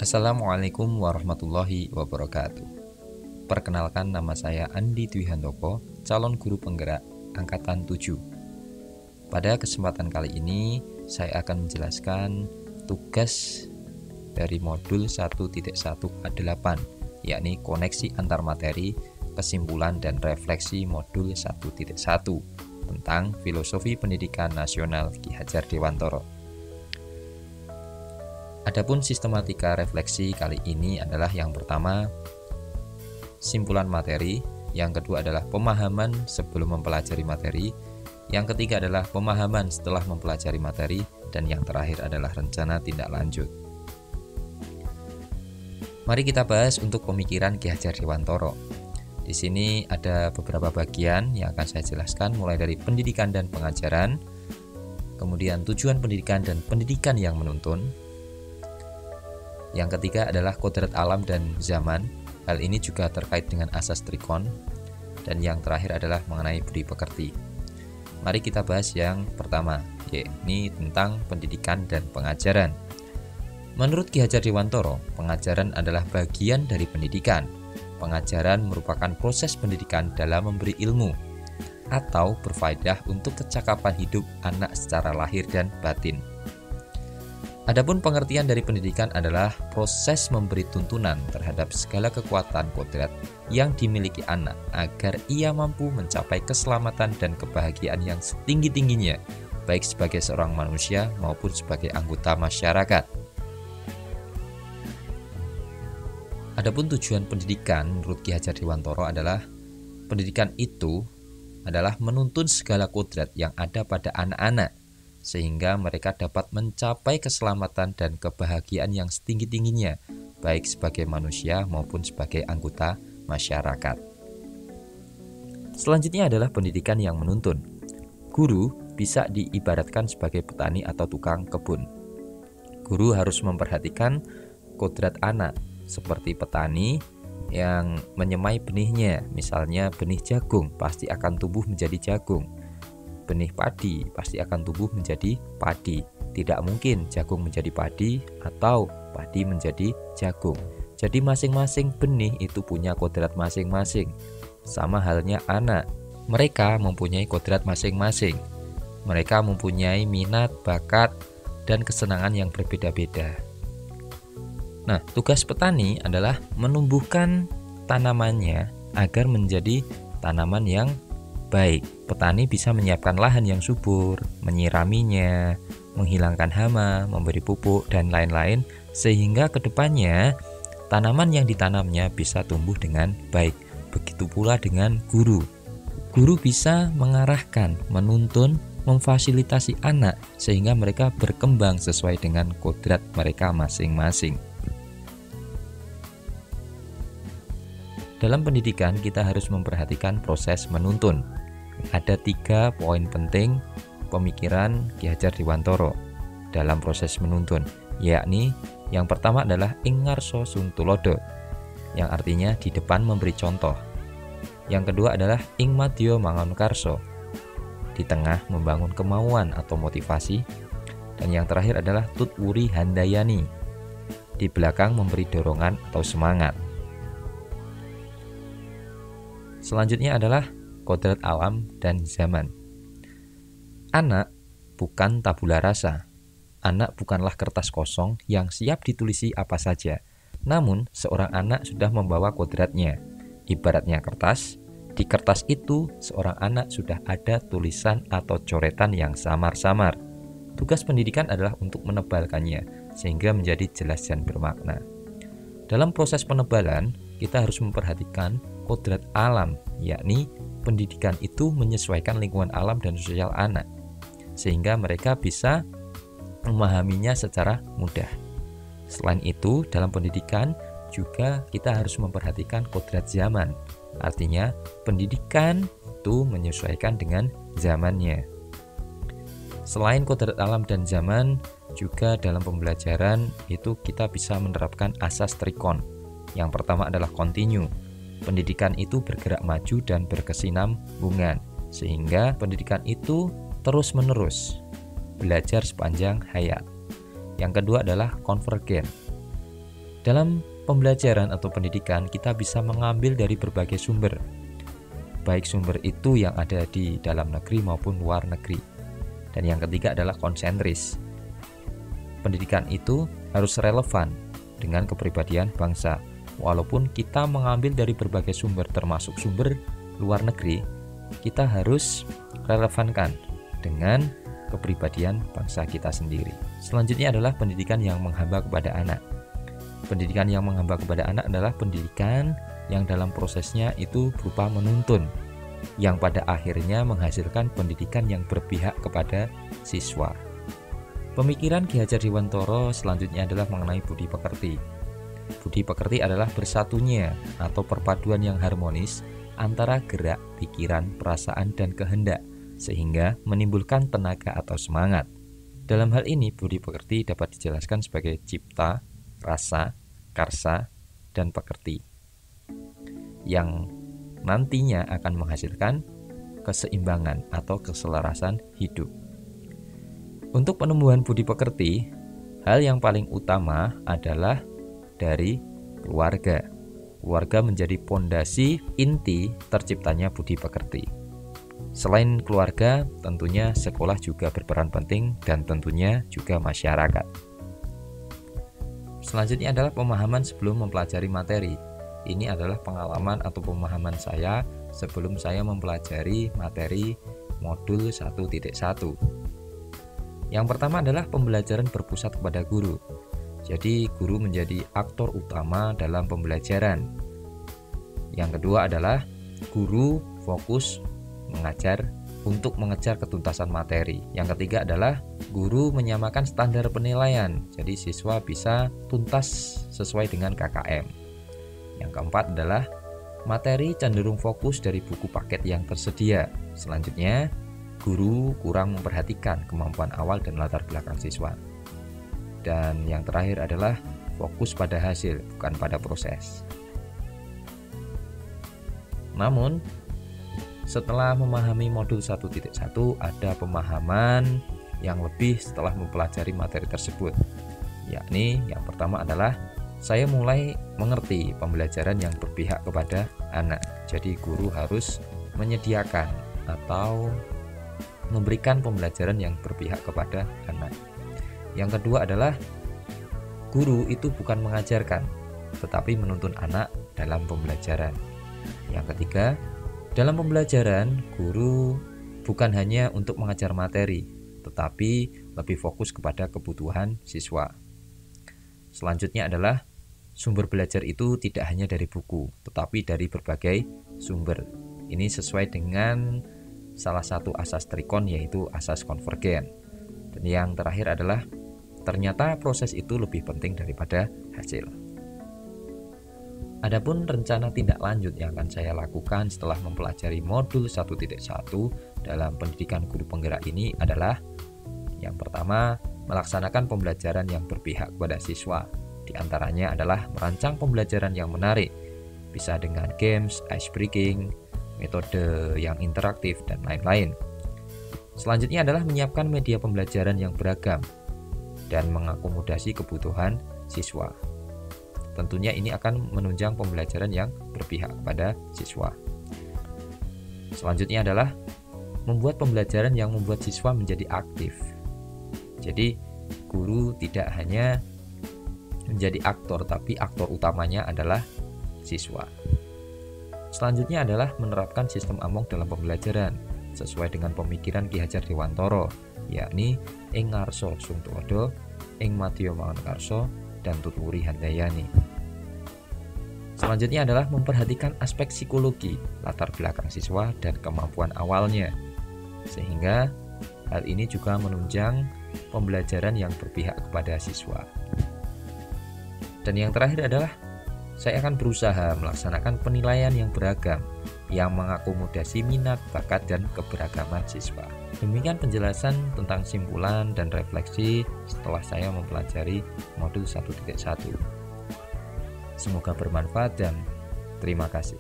Assalamualaikum warahmatullahi wabarakatuh. Perkenalkan, nama saya Andi Dwi Handoko, calon guru penggerak Angkatan 7. Pada kesempatan kali ini, saya akan menjelaskan tugas dari modul 1.1A8, yakni koneksi antar materi, kesimpulan dan refleksi modul 1.1 tentang filosofi pendidikan nasional Ki Hajar Dewantoro. Adapun sistematika refleksi kali ini adalah yang pertama, simpulan materi, yang kedua adalah pemahaman sebelum mempelajari materi, yang ketiga adalah pemahaman setelah mempelajari materi, dan yang terakhir adalah rencana tindak lanjut. Mari kita bahas untuk pemikiran Ki Hajar Dewantoro. Di sini ada beberapa bagian yang akan saya jelaskan, mulai dari pendidikan dan pengajaran, kemudian tujuan pendidikan dan pendidikan yang menuntun. Yang ketiga adalah kodrat alam dan zaman. Hal ini juga terkait dengan asas trikon. Dan yang terakhir adalah mengenai budi pekerti. Mari kita bahas yang pertama, yakni tentang pendidikan dan pengajaran. Menurut Ki Hajar Dewantoro, pengajaran adalah bagian dari pendidikan. Pengajaran merupakan proses pendidikan dalam memberi ilmu atau berfaedah untuk kecakapan hidup anak secara lahir dan batin. Adapun pengertian dari pendidikan adalah proses memberi tuntunan terhadap segala kekuatan kodrat yang dimiliki anak agar ia mampu mencapai keselamatan dan kebahagiaan yang setinggi-tingginya, baik sebagai seorang manusia maupun sebagai anggota masyarakat. Adapun tujuan pendidikan menurut Ki Hajar Dewantoro adalah pendidikan itu adalah menuntun segala kodrat yang ada pada anak-anak sehingga mereka dapat mencapai keselamatan dan kebahagiaan yang setinggi-tingginya, baik sebagai manusia maupun sebagai anggota masyarakat. Selanjutnya adalah pendidikan yang menuntun. Guru bisa diibaratkan sebagai petani atau tukang kebun. Guru harus memperhatikan kodrat anak, seperti petani yang menyemai benihnya, misalnya benih jagung pasti akan tumbuh menjadi jagung. Benih padi pasti akan tumbuh menjadi padi. Tidak mungkin jagung menjadi padi atau padi menjadi jagung. Jadi masing-masing benih itu punya kodrat masing-masing. Sama halnya anak, mereka mempunyai kodrat masing-masing. Mereka mempunyai minat, bakat, dan kesenangan yang berbeda-beda. Nah, tugas petani adalah menumbuhkan tanamannya agar menjadi tanaman yang baik. Petani bisa menyiapkan lahan yang subur, menyiraminya, menghilangkan hama, memberi pupuk, dan lain-lain, sehingga kedepannya tanaman yang ditanamnya bisa tumbuh dengan baik. Begitu pula dengan guru. Guru bisa mengarahkan, menuntun, memfasilitasi anak, sehingga mereka berkembang sesuai dengan kodrat mereka masing-masing. Dalam pendidikan, kita harus memperhatikan proses menuntun. Ada 3 poin penting pemikiran Ki Hajar Dewantoro dalam proses menuntun, yakni yang pertama adalah ing ngarsa sung tulodo, yang artinya di depan memberi contoh. Yang kedua adalah ing madya mangun karso, di tengah membangun kemauan atau motivasi. Dan yang terakhir adalah tut wuri handayani, di belakang memberi dorongan atau semangat. Selanjutnya adalah kodrat alam dan zaman. Anak bukan tabula rasa. Anak bukanlah kertas kosong yang siap ditulisi apa saja. Namun, seorang anak sudah membawa kodratnya. Ibaratnya kertas, di kertas itu seorang anak sudah ada tulisan atau coretan yang samar-samar. Tugas pendidikan adalah untuk menebalkannya, sehingga menjadi jelas dan bermakna. Dalam proses penebalan, kita harus memperhatikan kodrat alam, yakni pendidikan itu menyesuaikan lingkungan alam dan sosial anak, sehingga mereka bisa memahaminya secara mudah. Selain itu, dalam pendidikan juga kita harus memperhatikan kodrat zaman, artinya pendidikan itu menyesuaikan dengan zamannya. Selain kodrat alam dan zaman, juga dalam pembelajaran itu kita bisa menerapkan asas trikon. Yang pertama adalah kontinu. Pendidikan itu bergerak maju dan berkesinambungan, sehingga pendidikan itu Dalam pembelajaran atau pendidikan, kita bisa mengambil dari berbagai sumber, baik sumber itu yang ada di dalam negeri maupun luar negeri. Dan yang ketiga adalah konsentris. Pendidikan itu harus relevan dengan kepribadian bangsa. Walaupun kita mengambil dari berbagai sumber, termasuk sumber luar negeri, kita harus relevankan dengan kepribadian bangsa kita sendiri. Selanjutnya adalah pendidikan yang menghamba kepada anak. Pendidikan yang menghamba kepada anak adalah pendidikan yang dalam prosesnya itu berupa menuntun, yang pada akhirnya menghasilkan pendidikan yang berpihak kepada siswa. Pemikiran Ki Hajar Dewantara selanjutnya adalah mengenai budi pekerti. Budi pekerti adalah bersatunya atau perpaduan yang harmonis antara gerak, pikiran, perasaan, dan kehendak, sehingga menimbulkan tenaga atau semangat. Dalam hal ini, budi pekerti dapat dijelaskan sebagai cipta, rasa, karsa, dan pekerti, yang nantinya akan menghasilkan keseimbangan atau keselarasan hidup. Untuk penumbuhan budi pekerti, hal yang paling utama adalah dari keluarga. Keluarga menjadi pondasi inti terciptanya budi pekerti. Selain keluarga, tentunya sekolah juga berperan penting dan tentunya juga masyarakat. Selanjutnya adalah pemahaman sebelum mempelajari materi. Ini adalah pengalaman atau pemahaman saya sebelum saya mempelajari materi modul 1.1. Yang pertama adalah pembelajaran berpusat kepada guru. Jadi guru menjadi aktor utama dalam pembelajaran. Yang kedua adalah guru fokus mengajar untuk mengejar ketuntasan materi. Yang ketiga adalah guru menyamakan standar penilaian. Jadi siswa bisa tuntas sesuai dengan KKM. Yang keempat adalah materi cenderung fokus dari buku paket yang tersedia. Selanjutnya, guru kurang memperhatikan kemampuan awal dan latar belakang siswa. Dan yang terakhir adalah fokus pada hasil, bukan pada proses. Namun, setelah memahami modul 1.1, ada pemahaman yang lebih setelah mempelajari materi tersebut. Yakni yang pertama adalah saya mulai mengerti pembelajaran yang berpihak kepada anak. Jadi guru harus menyediakan atau memberikan pembelajaran yang berpihak kepada anak. Yang kedua adalah guru itu bukan mengajarkan, tetapi menuntun anak dalam pembelajaran. Yang ketiga, dalam pembelajaran guru bukan hanya untuk mengajar materi, tetapi lebih fokus kepada kebutuhan siswa. Selanjutnya adalah sumber belajar itu tidak hanya dari buku, tetapi dari berbagai sumber. Ini sesuai dengan salah satu asas Trikon, yaitu asas konvergen. Dan yang terakhir adalah ternyata proses itu lebih penting daripada hasil. Adapun rencana tindak lanjut yang akan saya lakukan setelah mempelajari modul 1.1 dalam pendidikan guru penggerak ini adalah yang pertama, melaksanakan pembelajaran yang berpihak kepada siswa. Di antaranya adalah merancang pembelajaran yang menarik, bisa dengan games, ice breaking, metode yang interaktif, dan lain-lain. Selanjutnya adalah menyiapkan media pembelajaran yang beragam dan mengakomodasi kebutuhan siswa. Tentunya ini akan menunjang pembelajaran yang berpihak kepada siswa. Selanjutnya adalah membuat pembelajaran yang membuat siswa menjadi aktif. Jadi guru tidak hanya menjadi aktor, tapi aktor utamanya adalah siswa. Selanjutnya adalah menerapkan sistem Among dalam pembelajaran sesuai dengan pemikiran Ki Hajar Dewantara, yakni ing ngarsa sung tuladha, ing madya mangan karsa, dan tuturi handayani. Selanjutnya adalah memperhatikan aspek psikologi, latar belakang siswa, dan kemampuan awalnya, sehingga hal ini juga menunjang pembelajaran yang berpihak kepada siswa. Dan yang terakhir adalah saya akan berusaha melaksanakan penilaian yang beragam yang mengakomodasi minat, bakat, dan keberagaman siswa. Demikian penjelasan tentang simpulan dan refleksi setelah saya mempelajari modul 1.1. Semoga bermanfaat dan terima kasih.